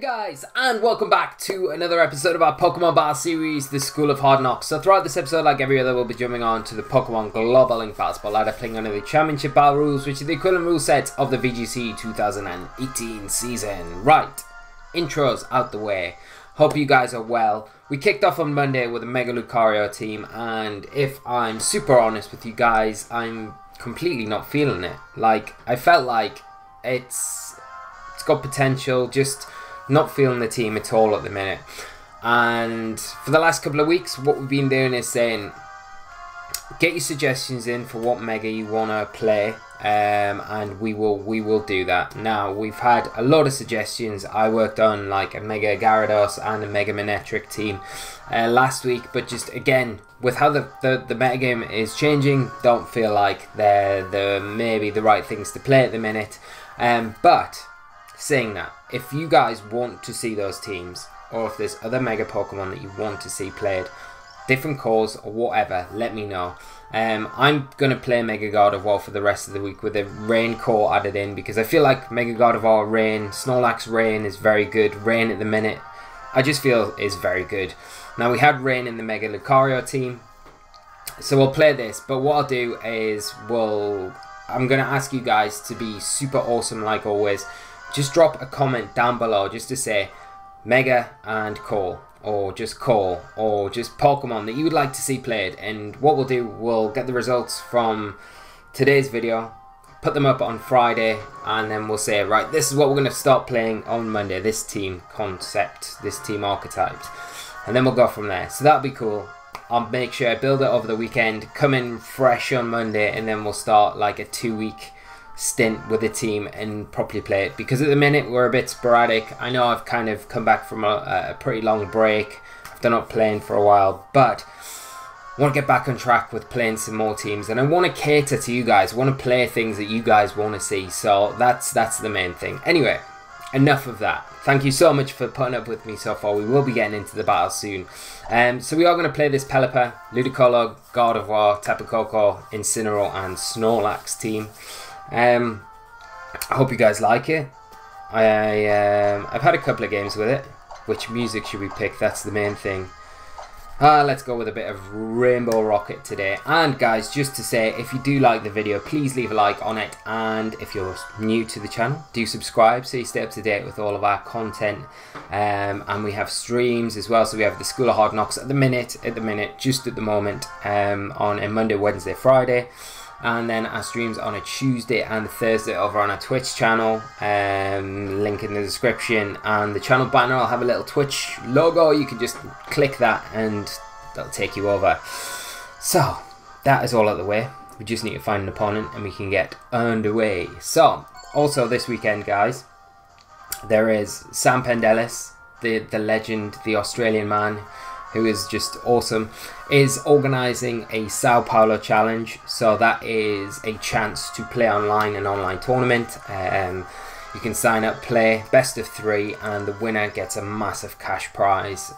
Guys, and welcome back to another episode of our Pokemon Battle series, the School of Hard Knocks. So throughout this episode, like every other, we'll be jumping on to the Pokemon Global Link Battle Spot ladder, playing under the Championship Battle rules, which are the equivalent rule set of the VGC 2018 season. Right, intros out the way. Hope you guys are well. We kicked off on Monday with a Mega Lucario team, and if I'm super honest with you guys, I'm completely not feeling it. Like, I felt like it's got potential, just not feeling the team at all at the minute. And for the last couple of weeks, what we've been doing is saying, get your suggestions in for what Mega you want to play, and we will do that. Now, we've had a lot of suggestions. I worked on like a Mega Gardevoir and a Mega Manectric team last week, but just again, with how the metagame is changing, don't feel like they're maybe the right things to play at the minute. But saying that, if you guys want to see those teams, or if there's other Mega Pokemon that you want to see played, different calls or whatever, let me know. I'm going to play Mega Gardevoir for the rest of the week with a Rain core added in, because I feel like Mega Gardevoir Rain, Snorlax Rain is very good. Rain at the minute, I just feel is very good. Now, we had Rain in the Mega Lucario team, so we'll play this, but what I'll do is I'm going to ask you guys to be super awesome like always. Just drop a comment down below just to say Mega and call, or just Pokemon that you would like to see played. And what we'll do, we'll get the results from today's video, put them up on Friday, and then we'll say, right, this is what we're going to start playing on Monday, this team concept, this team archetypes, and then we'll go from there. So that'll be cool. I'll make sure I build it over the weekend, come in fresh on Monday, and then we'll start like a 2-week stint with the team and properly play it, because at the minute we're a bit sporadic. I know I've kind of come back from a pretty long break. I've done up playing for a while, but I want to get back on track with playing some more teams, and I want to cater to you guys. I want to play things that you guys want to see, so that's the main thing. Anyway, enough of that. Thank you so much for putting up with me so far. We will be getting into the battle soon. So we are going to play this Pelipper, Ludicolo, Gardevoir, Tapu Koko, Incineroar and Snorlax team. I hope you guys like it. I've had a couple of games with it. Which music should we pick? That's the main thing. Let's go with a bit of Rainbow Rocket today. And guys, just to say, if you do like the video, please leave a like on it. And if you're new to the channel, do subscribe so you stay up to date with all of our content. And we have streams as well. So we have the School of Hard Knocks at the moment, on a Monday, Wednesday, Friday. And then our streams on a Tuesday and Thursday over on our Twitch channel. Link in the description. And the channel banner, I'll have a little Twitch logo. You can just click that and that'll take you over. So, that is all out of the way. We just need to find an opponent and we can get underway. So, also this weekend, guys, there is Sam Pendelis, the legend, the Australian man, who is just awesome, is organising a Sao Paulo challenge. So that is a chance to play online, an online tournament. You can sign up, play, best of 3, and the winner gets a massive cash prize.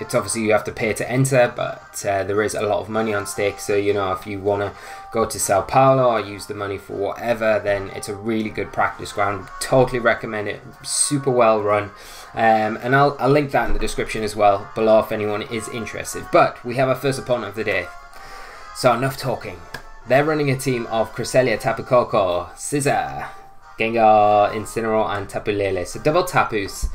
It's obviously you have to pay to enter, but there is a lot of money on stake. So, you know, if you want to go to Sao Paulo or use the money for whatever, then it's a really good practice ground. Totally recommend it. Super well run. And I'll link that in the description as well below if anyone is interested. But we have our first opponent of the day. So enough talking. They're running a team of Cresselia, Tapu Koko, Scizor, Gengar, Incineroar and Tapu Lele. So double Tapus.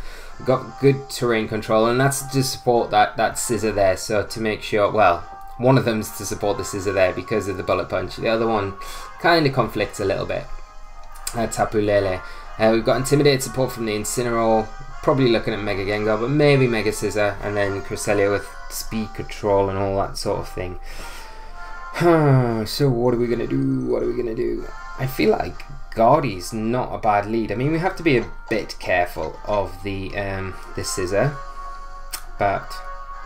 Got good terrain control, and that's to support that Scizor there. So to make sure, well, one of them's to support the Scizor there because of the bullet punch. The other one kind of conflicts a little bit. Tapu Lele. We've got Intimidate support from the Incineroar. Probably looking at Mega Gengar, but maybe Mega Scizor, and then Cresselia with speed control and all that sort of thing. So what are we gonna do? I feel like Guardy's not a bad lead. I mean, we have to be a bit careful of the Scizor, but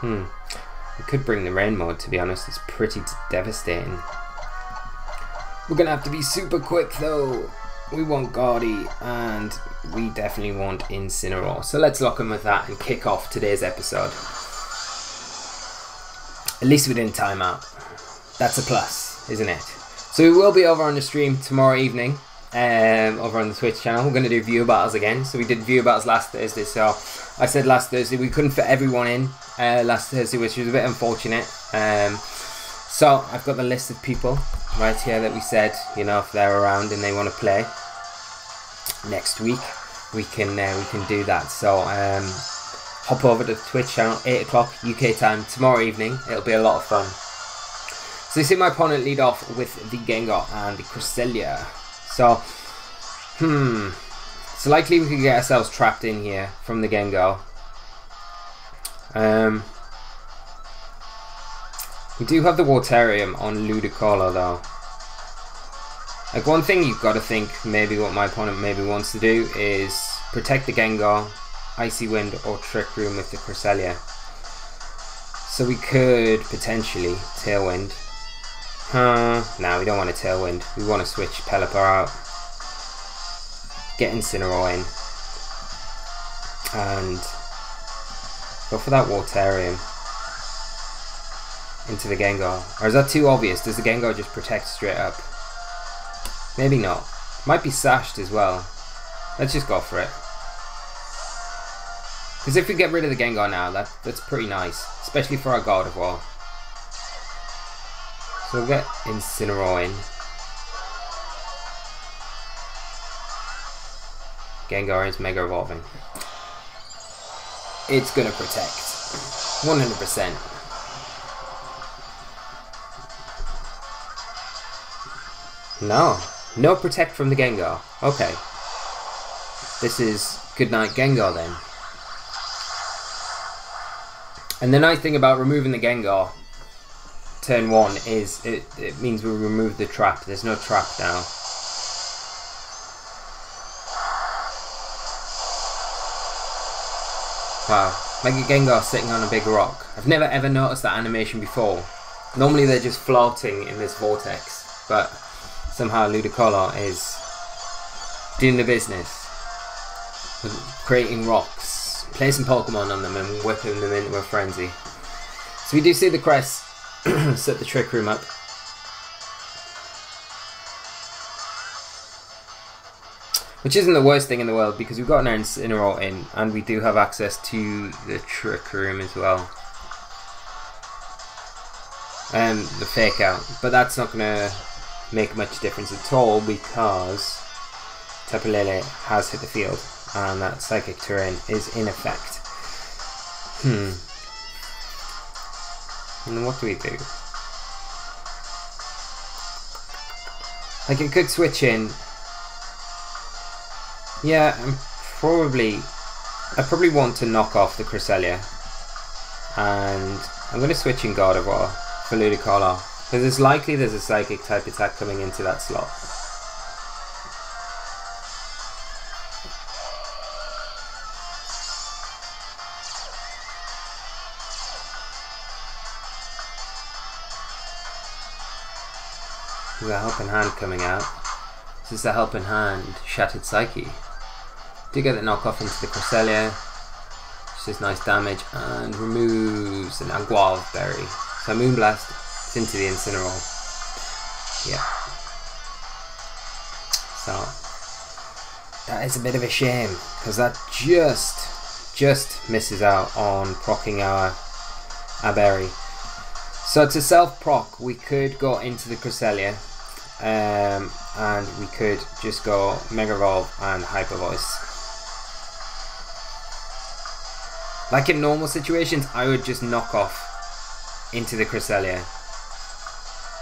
we could bring the Rain mode. To be honest, it's pretty devastating. We're gonna have to be super quick though. We want Guardy and we definitely want Incineroar. So let's lock in with that and kick off today's episode. At least we didn't time out. That's a plus, isn't it? So we will be over on the stream tomorrow evening. over on the Twitch channel. We're going to do viewer battles again. So we did viewer battles last Thursday. So I said last Thursday we couldn't fit everyone in last Thursday, which was a bit unfortunate. So I've got the list of people right here that we said, you know, if they're around and they want to play next week, we can do that. So hop over to the Twitch channel, 8 o'clock UK time tomorrow evening. It'll be a lot of fun. So you see my opponent lead off with the Gengar and the Cresselia. So, it's likely we could get ourselves trapped in here from the Gengar. We do have the Waterium on Ludicolo though. Like, one thing you've got to think, maybe what my opponent maybe wants to do is protect the Gengar, Icy Wind or Trick Room with the Cresselia. So we could potentially Tailwind. No, we don't want a Tailwind. We want to switch Pelipper out. Get Incineroar in. And go for that Waterium into the Gengar. Or is that too obvious? Does the Gengar just protect straight up? Maybe not. Might be sashed as well. Let's just go for it. Because if we get rid of the Gengar now, that's pretty nice. Especially for our Gardevoir. So we'll get Incineroar in. Gengar is Mega Evolving. It's gonna protect. 100%. No protect from the Gengar. Okay. This is goodnight Gengar then. And the nice thing about removing the Gengar turn 1 is it means we remove the trap. There's no trap now. Wow. Mega Gengar sitting on a big rock. I've never ever noticed that animation before. Normally they're just floating in this vortex, but somehow Ludicolo is doing the business with creating rocks, placing Pokemon on them and whipping them into a frenzy. So we do see the crest set the Trick Room up. Which isn't the worst thing in the world because we've got an Incineroar in and we do have access to the Trick Room as well. And the Fake Out. But that's not going to make much difference at all because Tapu Lele has hit the field and that Psychic Terrain is in effect. And what do we do? Like, I could switch in. Yeah, I probably want to knock off the Cresselia. And I'm going to switch in Gardevoir for Ludicolo. Because it's likely there's a Psychic type attack coming into that slot. There's a Helping Hand coming out. This is the Helping Hand, Shattered Psyche. Do get the knockoff into the Cresselia, which is nice damage, and removes an Aguave Berry. So Moonblast is into the Incineroar. Yeah. So that is a bit of a shame, because that just misses out on proccing our berry. So to self-proc, we could go into the Cresselia, and we could just go Mega Evolve and Hyper Voice. Like in normal situations, I would just knock off into the Cresselia.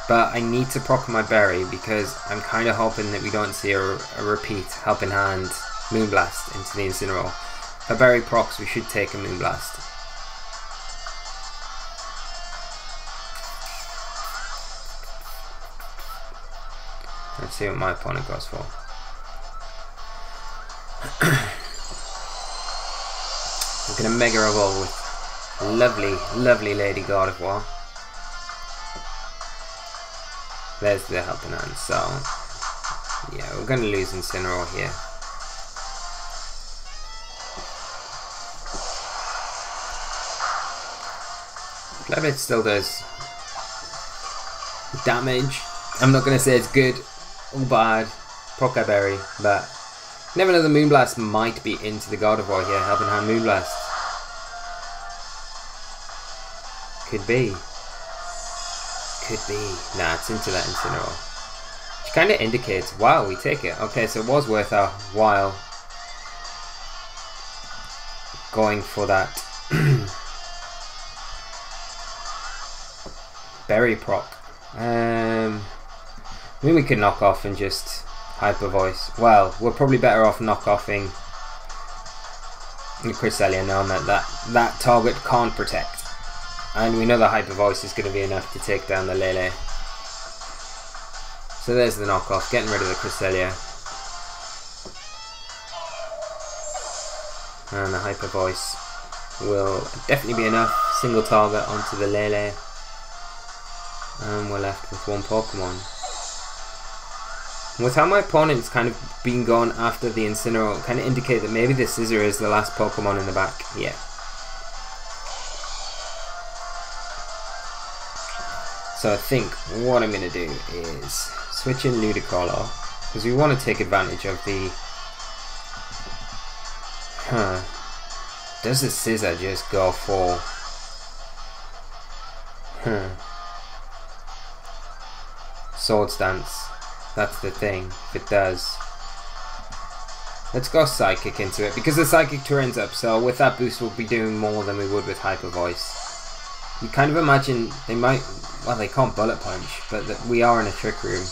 But I need to proc my berry because I'm kind of hoping that we don't see a repeat Helping Hand Moonblast into the Incineroar. If a berry procs, we should take a Moonblast. Let's see what my opponent goes for. I'm going to Mega Evolve with lovely Lady Gardevoir. There's the Helping Hand, so yeah, we're going to lose Incineroar here. Flabit still does damage. I'm not going to say it's good or bad. Berry, but never know, the Moonblast might be into the Gardevoir here, helping hand Moonblast. Could be. Could be. Nah, it's into that Incineroar. Which kind of indicates, wow, we take it. Okay, so it was worth our while going for that Berry proc. I mean, we could knock off and just Hyper Voice. Well, we're probably better off knock-offing the Cresselia, knowing that target can't protect. And we know the Hyper Voice is going to be enough to take down the Lele. So there's the knockoff, getting rid of the Cresselia. And the Hyper Voice will definitely be enough. Single target onto the Lele. And we're left with one Pokemon. With how my opponent's kind of been going after the Incineroar, kind of indicate that maybe the Scissor is the last Pokemon in the back. Yeah. So I think what I'm going to do is switch in Ludicolo, because we want to take advantage of the... Does the Scissor just go for... Swords Dance? That's the thing, if it does. Let's go Psychic into it, because the Psychic turns up, so with that boost we'll be doing more than we would with Hyper Voice. You kind of imagine they might... Well, they can't Bullet Punch, but we are in a Trick Room.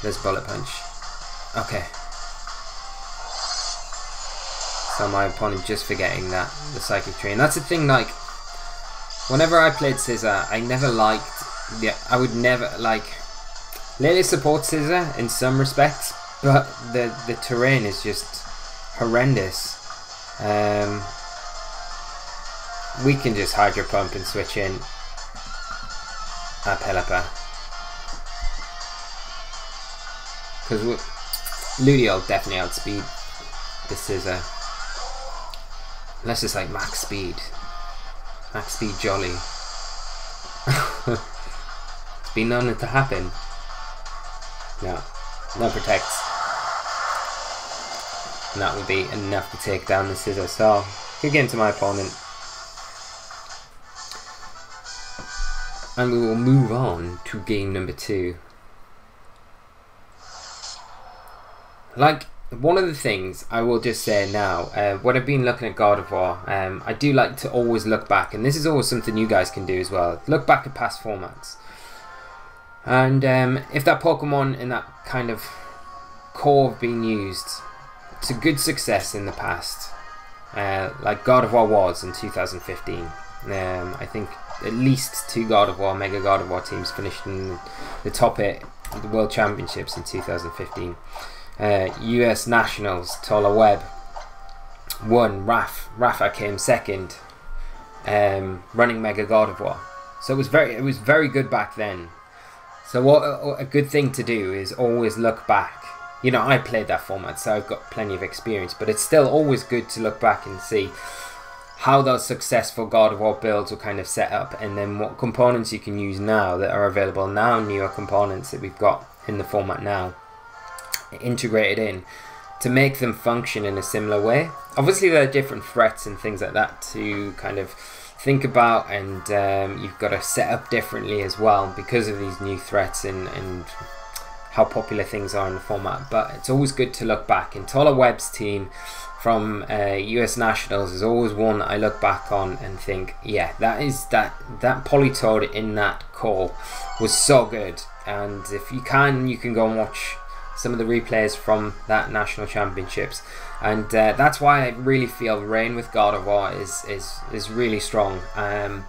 There's Bullet Punch. Okay. So my opponent just forgetting that, the Psychic Tree. And that's the thing, like, whenever I played Scissor, I never liked... Yeah, I would never, like... Lele supports Scissor in some respects, but the terrain is just horrendous. We can just Hydro Pump and switch in our Pelipper. Because Ludio will definitely outspeed the Scissor. Unless it's like max speed. Max speed Jolly. It's been known to happen. No. No protects. And that would be enough to take down the Scissor. So, good game to my opponent. And we will move on to game number 2. Like, one of the things I will just say now, when I've been looking at Gardevoir, I do like to always look back, and this is always something you guys can do as well. Look back at past formats. And if that Pokemon in that kind of core have been used to good success in the past, like Gardevoir was in 2015, I think at least 2 Gardevoir, Mega Gardevoir teams finished in the top 8 of the World Championships in 2015. US Nationals, Tola Webb won, Rafa came second, running Mega Gardevoir. So it was very good back then. So what a good thing to do is always look back. You know, I played that format, so I've got plenty of experience, but it's still always good to look back and see how those successful Gardevoir builds were kind of set up, and then what components you can use now that are available now, newer components that we've got in the format now, integrated in to make them function in a similar way. Obviously there are different threats and things like that to kind of think about, and you've got to set up differently as well because of these new threats and how popular things are in the format. But it's always good to look back, and Tola Webb's team from US Nationals is always one I look back on and think, yeah, that Politoed in that call was so good. And if you can go and watch some of the replays from that national championships, and that's why I really feel Rain with Gardevoir is really strong. And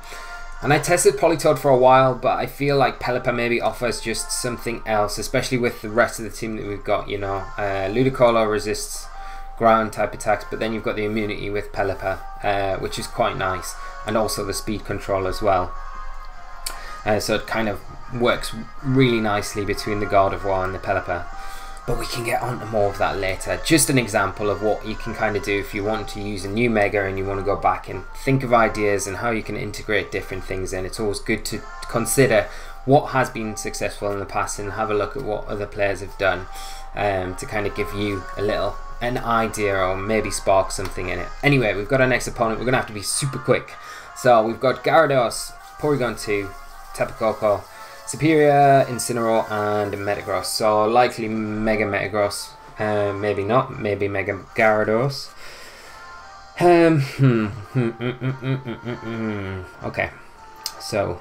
I tested Politoed for a while, but I feel like Pelipper maybe offers just something else, especially with the rest of the team that we've got. You know, Ludicolo resists ground type attacks, but then you've got the immunity with Pelipper, which is quite nice, and also the speed control as well. So it kind of works really nicely between the Gardevoir and the Pelipper. But we can get on to more of that later. Just an example of what you can kind of do if you want to use a new Mega and you want to go back and think of ideas and how you can integrate different things in. It's always good to consider what has been successful in the past and have a look at what other players have done, to kind of give you an idea or maybe spark something in it. Anyway, we've got our next opponent. We're going to have to be super quick. So we've got Gyarados, Porygon 2, Tapu Koko, Superior, Incineroar, and Metagross. So likely Mega Metagross. Maybe not. Maybe Mega Gyarados. Okay. So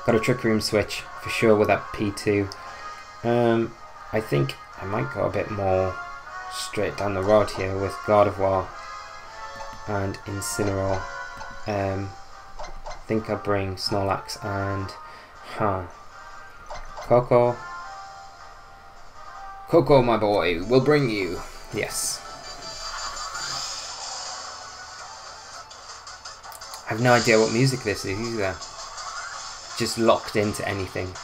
got a Trick Room switch for sure with that P2. I think I might go a bit more straight down the road here with Gardevoir and Incineroar. I think I'll bring Snorlax and Coco, my boy, will bring you. Yes. I have no idea what music this is either. Just locked into anything.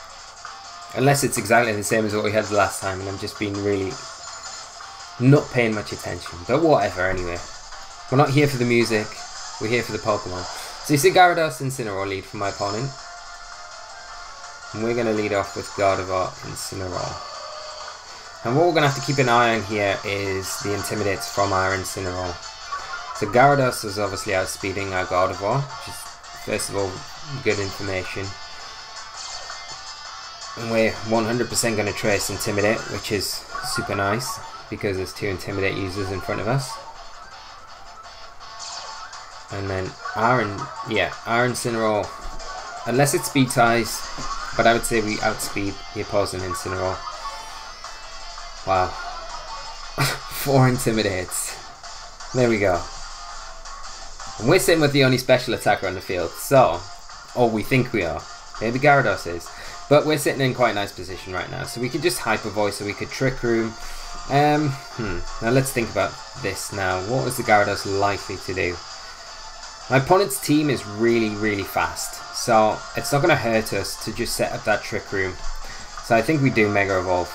Unless it's exactly the same as what we had the last time and I'm just being really not paying much attention. But whatever, anyway. We're not here for the music. We're here for the Pokemon. So you see Gyarados and Incineroar lead for my opponent. And we're going to lead off with Gardevoir and Incineroar. And what we're going to have to keep an eye on here is the Intimidates from our Incineroar. So Gyarados is obviously outspeeding our Gardevoir, which is, first of all, good information. And we're 100% going to trace Intimidate, which is super nice, because there's 2 Intimidate users in front of us. And then our Incineroar, unless it speed ties, but I would say we outspeed the opposing Incineroar. Wow. 4 Intimidates. There we go. And we're sitting with the only special attacker on the field, so, or we think we are. Maybe Gyarados is. But we're sitting in quite a nice position right now, so we could just Hyper Voice or we could Trick Room. Now let's think about this now. What is the Gyarados likely to do? My opponent's team is really, really fast, so it's not going to hurt us to just set up that Trick Room. So I think we do Mega Evolve.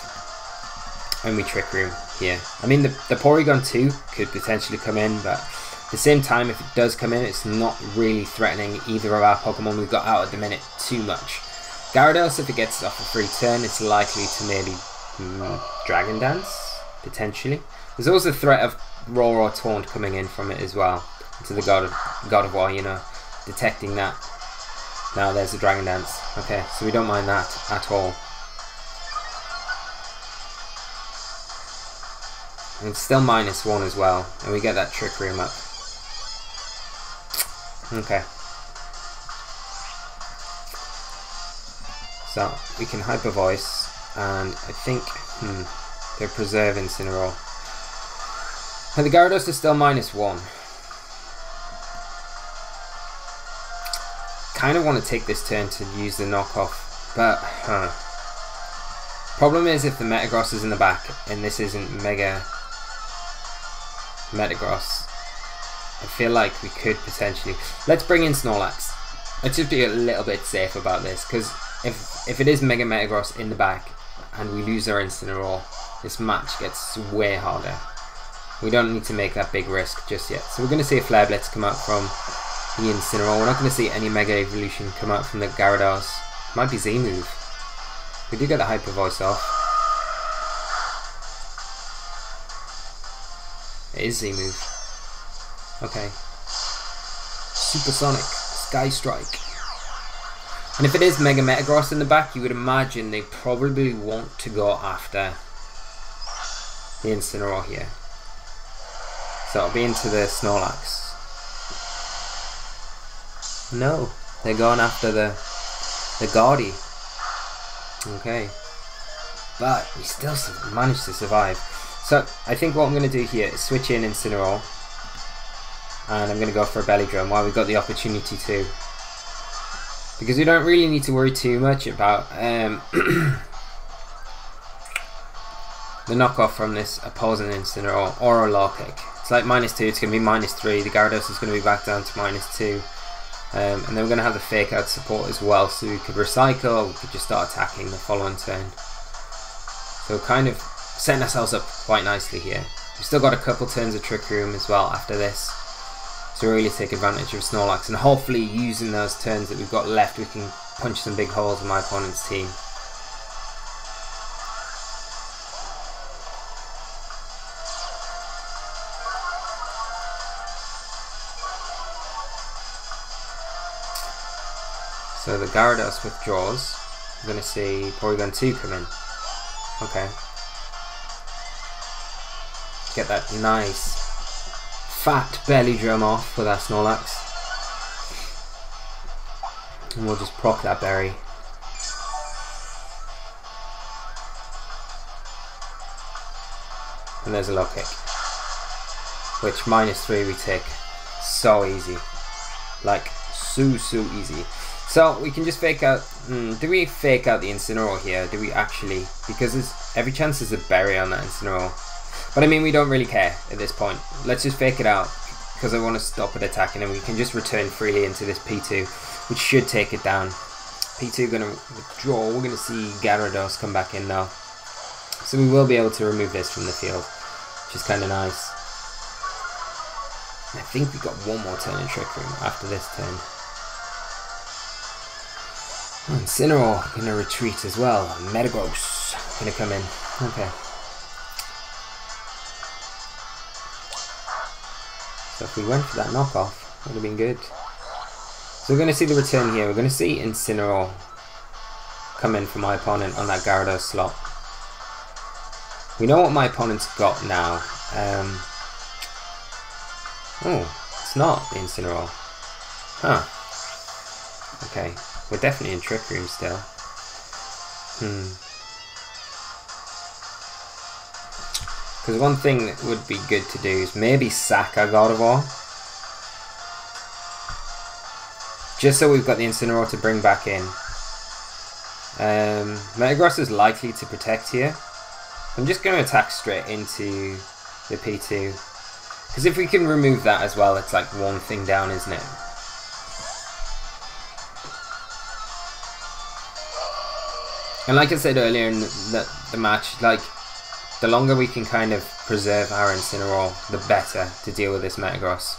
And we Trick Room here. I mean, the Porygon 2 could potentially come in, but at the same time, if it does come in, it's not really threatening either of our Pokemon we've got out at the minute too much. Gyarados, if it gets off a free turn, it's likely to maybe Dragon Dance, potentially. There's also the threat of Roar or Taunt coming in from it as well, to the Gardevoir, you know, detecting that. Now there's the Dragon Dance. Okay, so we don't mind that at all. And it's still -1 as well, and we get that Trick Room up. Okay. So, we can Hyper Voice, and I think, they're Preserve Incineroar. And the Gyarados is still -1. Kind of want to take this turn to use the knockoff, but, problem is if the Metagross is in the back, and this isn't Mega Metagross, I feel like we could potentially... Let's bring in Snorlax. Let's just be a little bit safe about this, because if it is Mega Metagross in the back and we lose our Incineroar, this match gets way harder. We don't need to make that big risk just yet. So we're going to see a Flare Blitz come out from the Incineroar. We're not going to see any Mega Evolution come out from the Gyarados. Might be Z-move. We do get the Hyper Voice off. It is Z-move. Okay. Supersonic. Sky Strike. And if it is Mega Metagross in the back, you would imagine they probably want to go after the Incineroar here. So it'll be into the Snorlax. No, they're going after the Gardy. Okay. But we still managed to survive. So I think what I'm going to do here is switch in Incineroar. And I'm going to go for a Belly Drum while we've got the opportunity to. Because we don't really need to worry too much about the knockoff from this opposing Incineroar or a Law Kick. It's like -2, it's going to be -3, the Gyarados is going to be back down to -2. And then we're going to have the Fake Out support as well, so we could recycle or we could just start attacking the following turn. So kind of setting ourselves up quite nicely here. We've still got a couple turns of Trick Room as well after this. to really take advantage of Snorlax, and hopefully using those turns that we've got left we can punch some big holes in my opponent's team. So the Gyarados withdraws. I'm going to see Porygon 2 come in. Okay. Get that nice fat belly drum off with our Snorlax. And we'll just proc that berry. And there's a low kick. Which -3 we take. So easy. Like, so easy. So we can just fake out. Do we fake out the Incineroar here? Do we actually? Because there's every chance there's a berry on that Incineroar. But I mean, we don't really care at this point. Let's just fake it out because I want to stop it attacking, and we can just return freely into this P2, which should take it down. P2 gonna withdraw. We're gonna see Gyarados come back in now, so we will be able to remove this from the field, which is kind of nice. I think we got one more turn in Trick Room after this turn. Incineroar gonna retreat as well. Metagross gonna come in. Okay. So if we went for that knockoff, would have been good. So we're gonna see the return here. We're gonna see Incineroar come in for my opponent on that Gyarados slot. We know what my opponent's got now. Oh, it's not the Incineroar. Huh. Okay. We're definitely in Trick Room still. Because one thing that would be good to do is maybe sack our Gardevoir. Just so we've got the Incineroar to bring back in. Metagross is likely to protect here. I'm just going to attack straight into the P2. Because if we can remove that as well, it's like one thing down, isn't it? And like I said earlier in the match, like, the longer we can kind of preserve our Incineroar, the better to deal with this Metagross.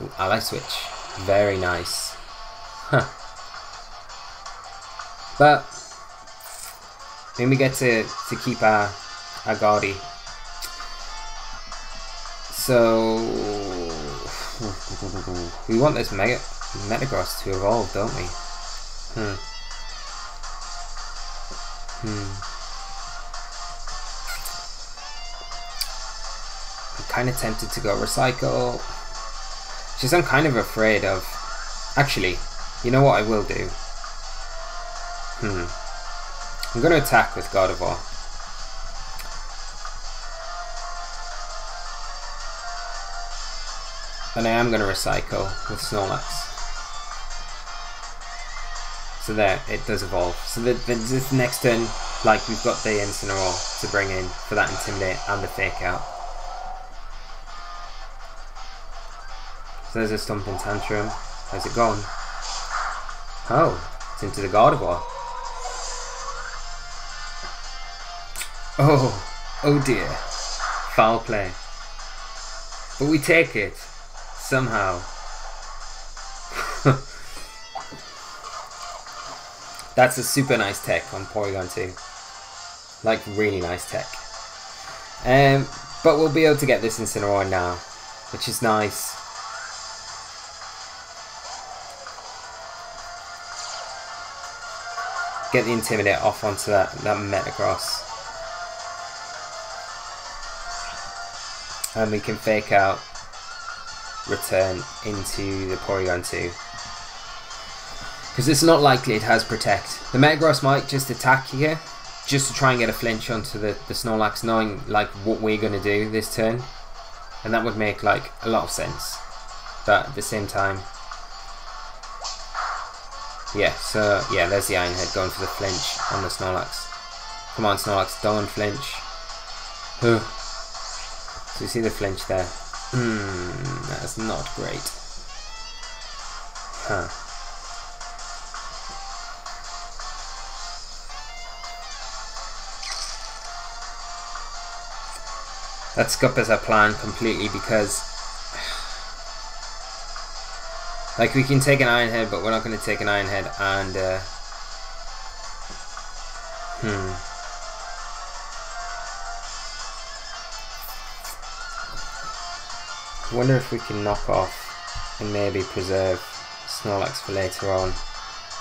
Ooh, ally switch. Very nice. Huh. But, then we get to keep our Guardy. So, we want this Metagross to evolve, don't we? I'm kind of tempted to go Recycle. Just I'm kind of afraid of... Actually, you know what I will do? I'm going to attack with Gardevoir. And I am going to Recycle with Snorlax. So there, it does evolve. So this next turn, like, we've got the Incineroar to bring in for that Intimidate and the Fake Out. So there's a Stomping Tantrum. How's it gone? Oh, it's into the Gardevoir. Oh dear. Foul play. But we take it. Somehow. That's a super nice tech on Porygon 2. Like, really nice tech. But we'll be able to get this Incineroar now, which is nice. Get the Intimidate off onto that Metagross. And we can Fake Out, return into the Porygon 2. Because it's not likely it has Protect. The Metagross might just attack here, just to try and get a flinch onto the Snorlax, knowing like what we're going to do this turn. And that would make like a lot of sense. But at the same time... Yeah, so yeah, there's the Iron Head going for the flinch on the Snorlax. Come on Snorlax, don't flinch. Huh. So you see the flinch there. That's not great. Huh. That scuppers our plan completely because Like, we can take an Iron Head, but we're not going to take an Iron Head and... I wonder if we can knock off and maybe preserve Snorlax for later on.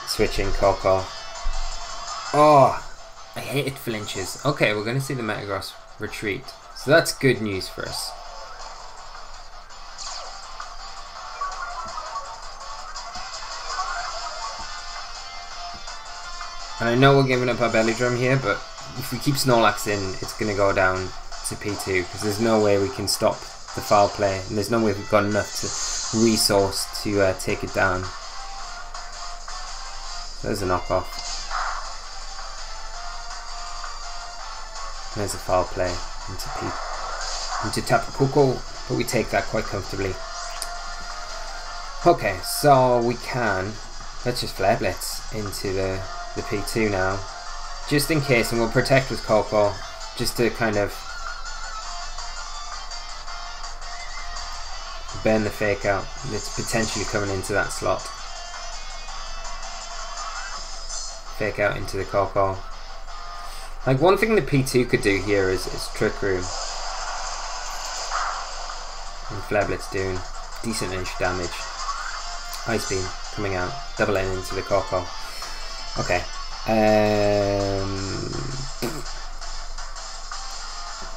Switch in Coco. Oh! I hate it flinches. Okay, we're going to see the Metagross retreat. So that's good news for us. And I know we're giving up our belly drum here, but if we keep Snorlax in, it's going to go down to P2, because there's no way we can stop the foul play, and there's no way we've got enough to resource to take it down. There's a knockoff. There's a foul play into Tapu Koko, but we take that quite comfortably. Okay, so we can... Let's just Flare Blitz into the P2 now, just in case, and we'll protect with Coco, just to kind of burn the fake out that's potentially coming into that slot. Fake out into the Coco. Like, one thing the P2 could do here is Trick Room. And Flare Blitz doing decent inch damage. Ice Beam coming out, double N into the Coco. Okay.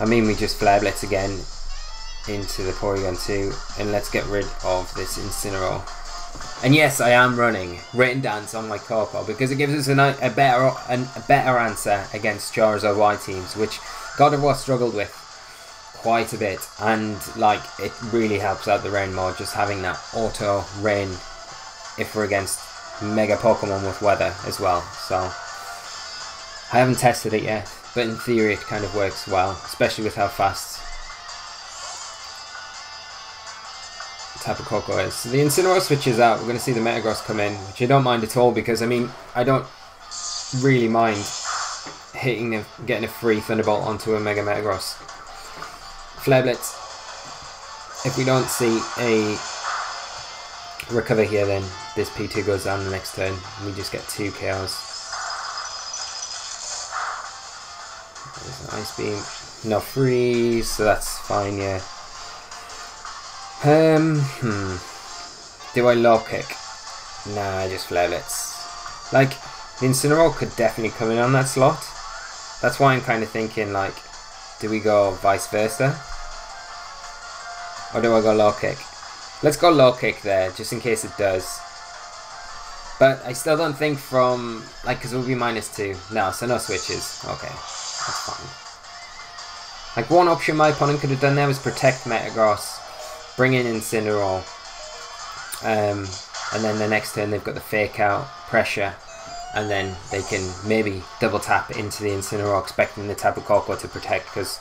I mean, we just Flare Blitz again into the Porygon 2, and let's get rid of this Incineroar. And yes, I am running Rain Dance on my Coco because it gives us a better answer against Charizard Y teams, which Gardevoir struggled with quite a bit, and like, it really helps out the Rain mode, just having that auto Rain if we're against Mega Pokemon with weather as well. So I haven't tested it yet, but in theory it kind of works well, especially with how fast Tapu Koko is. So the Incineroar switches out. We're going to see the Metagross come in, which I don't mind at all, because I mean, I don't really mind getting a free Thunderbolt onto a Mega Metagross. Flare Blitz. If we don't see a recover here, then this P2 goes down the next turn and we just get 2 KOs. There's an Ice Beam, no freeze, so that's fine, yeah. Do I low kick? Nah, I just Flare Blitz. Like, the Incineroar could definitely come in on that slot. That's why I'm kind of thinking, like, do we go vice versa? Or do I go low kick? Let's go low kick there, just in case it does. But I still don't think from, like, because it will be -2. No, so no switches. Okay, that's fine. Like, one option my opponent could have done there was protect Metagross, bring in Incineroar, and then the next turn they've got the fake out, pressure, and then they can maybe double tap into the Incineroar, expecting the Tapu Koko to protect, because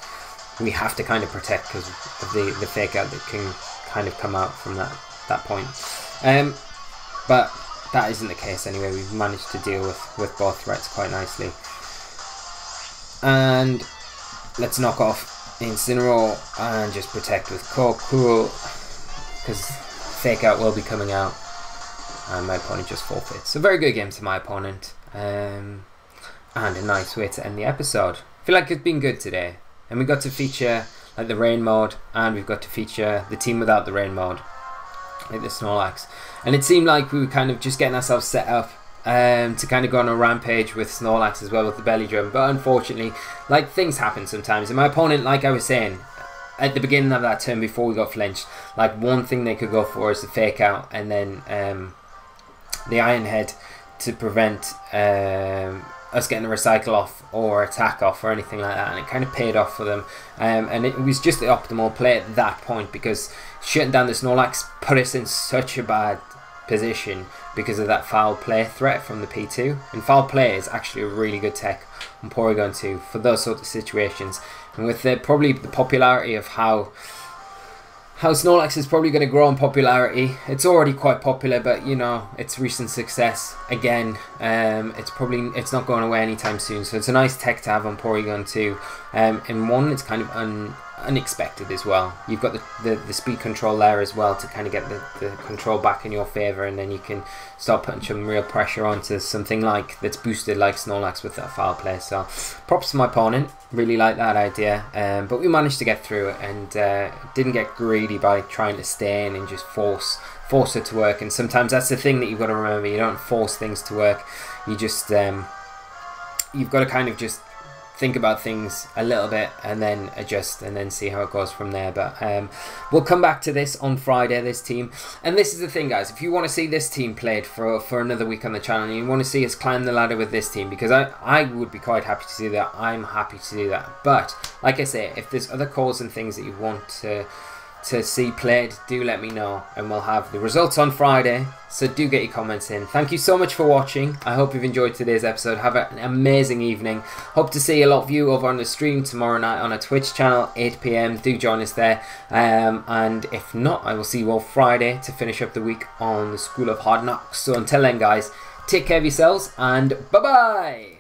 we have to kind of protect because of the fake out that can kind of come out from that point. But that isn't the case anyway. We've managed to deal with both threats quite nicely. And let's knock off Incineroar and just protect with Coco, because fake out will be coming out and my opponent just forfeits. So very good game to my opponent, and a nice way to end the episode. I feel like it's been good today, and we got to feature like the rain mode, and we've got to feature the team without the rain mode, like the Snorlax. And it seemed like we were kind of just getting ourselves set up to kind of go on a rampage with Snorlax as well with the belly drum, but unfortunately, like, things happen sometimes, and my opponent, like I was saying at the beginning of that turn before we got flinched, like, one thing they could go for is the fake out and then the Iron Head to prevent us getting a recycle off or attack off or anything like that, and it kind of paid off for them, and it was just the optimal play at that point, because shutting down the Snorlax put us in such a bad position because of that foul play threat from the P2, and foul play is actually a really good tech on Porygon 2 for those sort of situations. And with probably the popularity of how Snorlax is probably going to grow in popularity, it's already quite popular, but you know, it's recent success again. It's not going away anytime soon, so it's a nice tech to have on Porygon 2. And one, it's kind of unexpected as well. You've got the speed control there as well to kind of get the control back in your favour, and then you can start putting some real pressure onto something like that's boosted like Snorlax with that foul play. So props to my opponent, really like that idea, but we managed to get through it and didn't get greedy by trying to stay in and just force it to work. And sometimes that's the thing that you've got to remember, you don't force things to work, you just you've got to kind of just think about things a little bit and then adjust and then see how it goes from there. But we'll come back to this on Friday, this team. And this is the thing, guys, if you want to see this team played for another week on the channel and you want to see us climb the ladder with this team, because I would be quite happy to do that, I'm happy to do that. But like I say, if there's other calls and things that you want to see played, do let me know and we'll have the results on Friday, so do get your comments in. Thank you so much for watching. I hope you've enjoyed today's episode. Have an amazing evening. Hope to see a lot of you over on the stream tomorrow night on our Twitch channel, 8 PM. Do join us there, and if not, I will see you all Friday to finish up the week on the School of Hard Knocks. So until then, guys, take care of yourselves and bye bye.